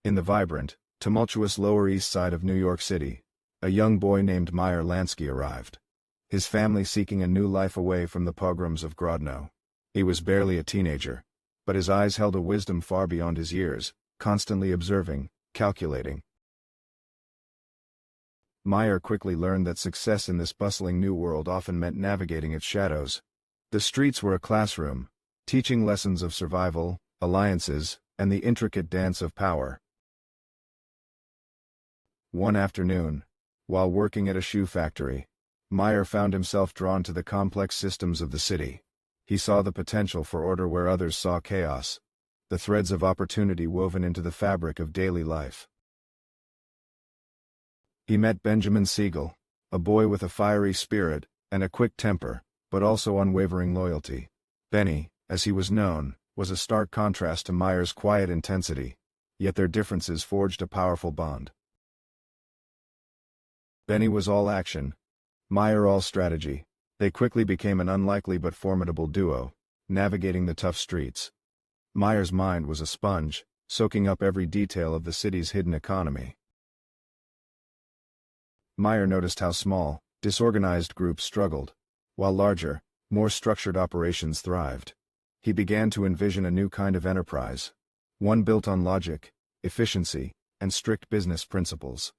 In the vibrant, tumultuous Lower East Side of New York City, a young boy named Meyer Lansky arrived. His family seeking a new life away from the pogroms of Grodno. He was barely a teenager, but his eyes held a wisdom far beyond his years, constantly observing, calculating. Meyer quickly learned that success in this bustling new world often meant navigating its shadows. The streets were a classroom, teaching lessons of survival, alliances, and the intricate dance of power. One afternoon, while working at a shoe factory, Meyer found himself drawn to the complex systems of the city. He saw the potential for order where others saw chaos, the threads of opportunity woven into the fabric of daily life. He met Benjamin Siegel, a boy with a fiery spirit and a quick temper, but also unwavering loyalty. Benny, as he was known, was a stark contrast to Meyer's quiet intensity, yet their differences forged a powerful bond. Benny was all action, Meyer all strategy. They quickly became an unlikely but formidable duo, navigating the tough streets. Meyer's mind was a sponge, soaking up every detail of the city's hidden economy. Meyer noticed how small, disorganized groups struggled, while larger, more structured operations thrived. He began to envision a new kind of enterprise, one built on logic, efficiency, and strict business principles.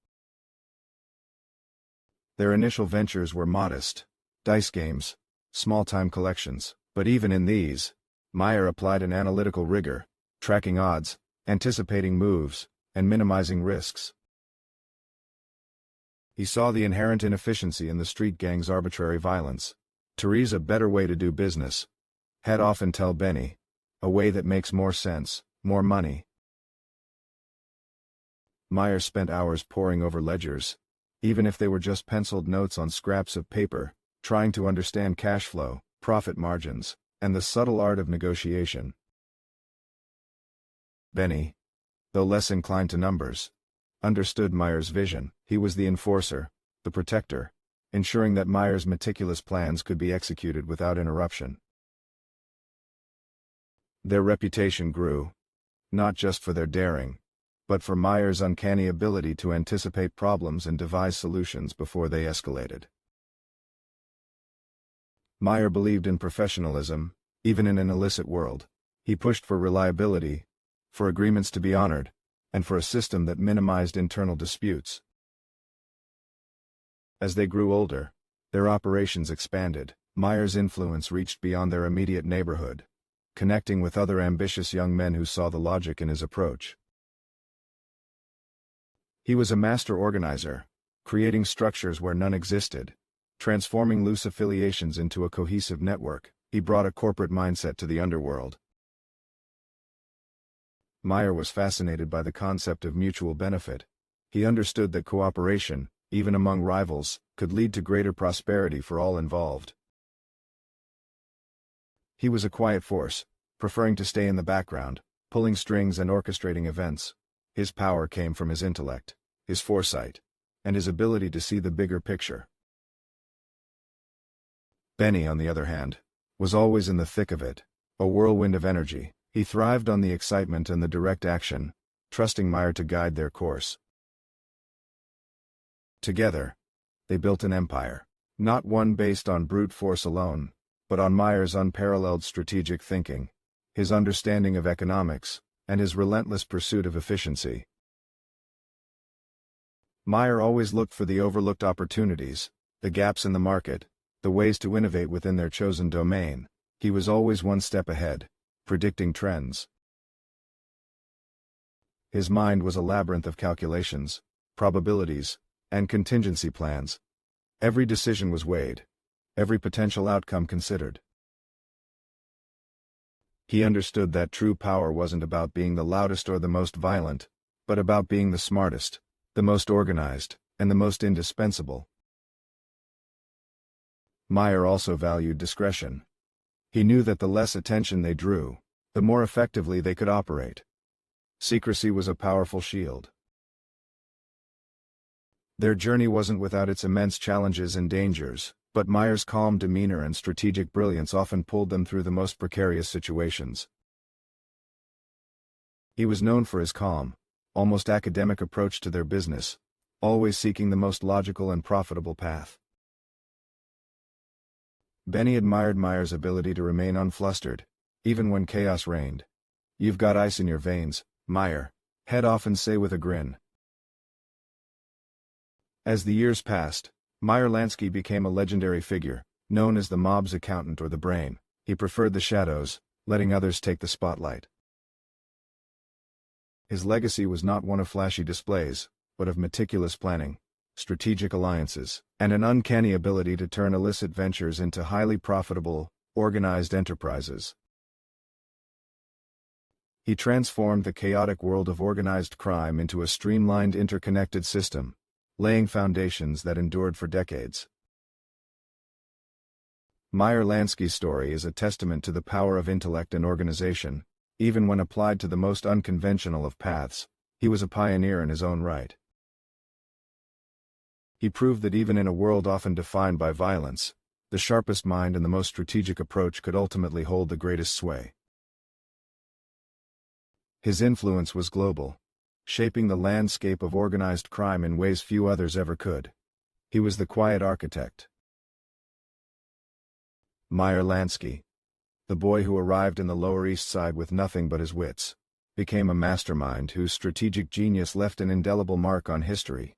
Their initial ventures were modest, dice games, small-time collections, but even in these, Meyer applied an analytical rigor, tracking odds, anticipating moves, and minimizing risks. He saw the inherent inefficiency in the street gang's arbitrary violence. "There's a better way to do business. Head off and tell Benny. A way that makes more sense, more money." Meyer spent hours poring over ledgers, even if they were just penciled notes on scraps of paper, trying to understand cash flow, profit margins, and the subtle art of negotiation. Benny, though less inclined to numbers, understood Meyer's vision. He was the enforcer, the protector, ensuring that Meyer's meticulous plans could be executed without interruption. Their reputation grew, not just for their daring, but for Meyer's uncanny ability to anticipate problems and devise solutions before they escalated. Meyer believed in professionalism, even in an illicit world. He pushed for reliability, for agreements to be honored, and for a system that minimized internal disputes. As they grew older, their operations expanded. Meyer's influence reached beyond their immediate neighborhood, connecting with other ambitious young men who saw the logic in his approach. He was a master organizer, creating structures where none existed, transforming loose affiliations into a cohesive network. He brought a corporate mindset to the underworld. Meyer was fascinated by the concept of mutual benefit. He understood that cooperation, even among rivals, could lead to greater prosperity for all involved. He was a quiet force, preferring to stay in the background, pulling strings and orchestrating events. His power came from his intellect, his foresight, and his ability to see the bigger picture. Benny, on the other hand, was always in the thick of it, a whirlwind of energy. He thrived on the excitement and the direct action, trusting Meyer to guide their course. Together, they built an empire, not one based on brute force alone, but on Meyer's unparalleled strategic thinking, his understanding of economics, and his relentless pursuit of efficiency. Meyer always looked for the overlooked opportunities, the gaps in the market, the ways to innovate within their chosen domain. He was always one step ahead, predicting trends. His mind was a labyrinth of calculations, probabilities, and contingency plans. Every decision was weighed, every potential outcome considered. He understood that true power wasn't about being the loudest or the most violent, but about being the smartest, the most organized, and the most indispensable. Meyer also valued discretion. He knew that the less attention they drew, the more effectively they could operate. Secrecy was a powerful shield. Their journey wasn't without its immense challenges and dangers, but Meyer's calm demeanor and strategic brilliance often pulled them through the most precarious situations. He was known for his calm, almost academic approach to their business, always seeking the most logical and profitable path. Benny admired Meyer's ability to remain unflustered, even when chaos reigned. "You've got ice in your veins, Meyer," he'd often say with a grin. As the years passed, Meyer Lansky became a legendary figure, known as the mob's accountant or the brain. He preferred the shadows, letting others take the spotlight. His legacy was not one of flashy displays, but of meticulous planning, strategic alliances, and an uncanny ability to turn illicit ventures into highly profitable, organized enterprises. He transformed the chaotic world of organized crime into a streamlined, interconnected system, laying foundations that endured for decades. Meyer Lansky's story is a testament to the power of intellect and organization. Even when applied to the most unconventional of paths, he was a pioneer in his own right. He proved that even in a world often defined by violence, the sharpest mind and the most strategic approach could ultimately hold the greatest sway. His influence was global, shaping the landscape of organized crime in ways few others ever could. He was the quiet architect. Meyer Lansky, the boy who arrived in the Lower East Side with nothing but his wits, became a mastermind whose strategic genius left an indelible mark on history.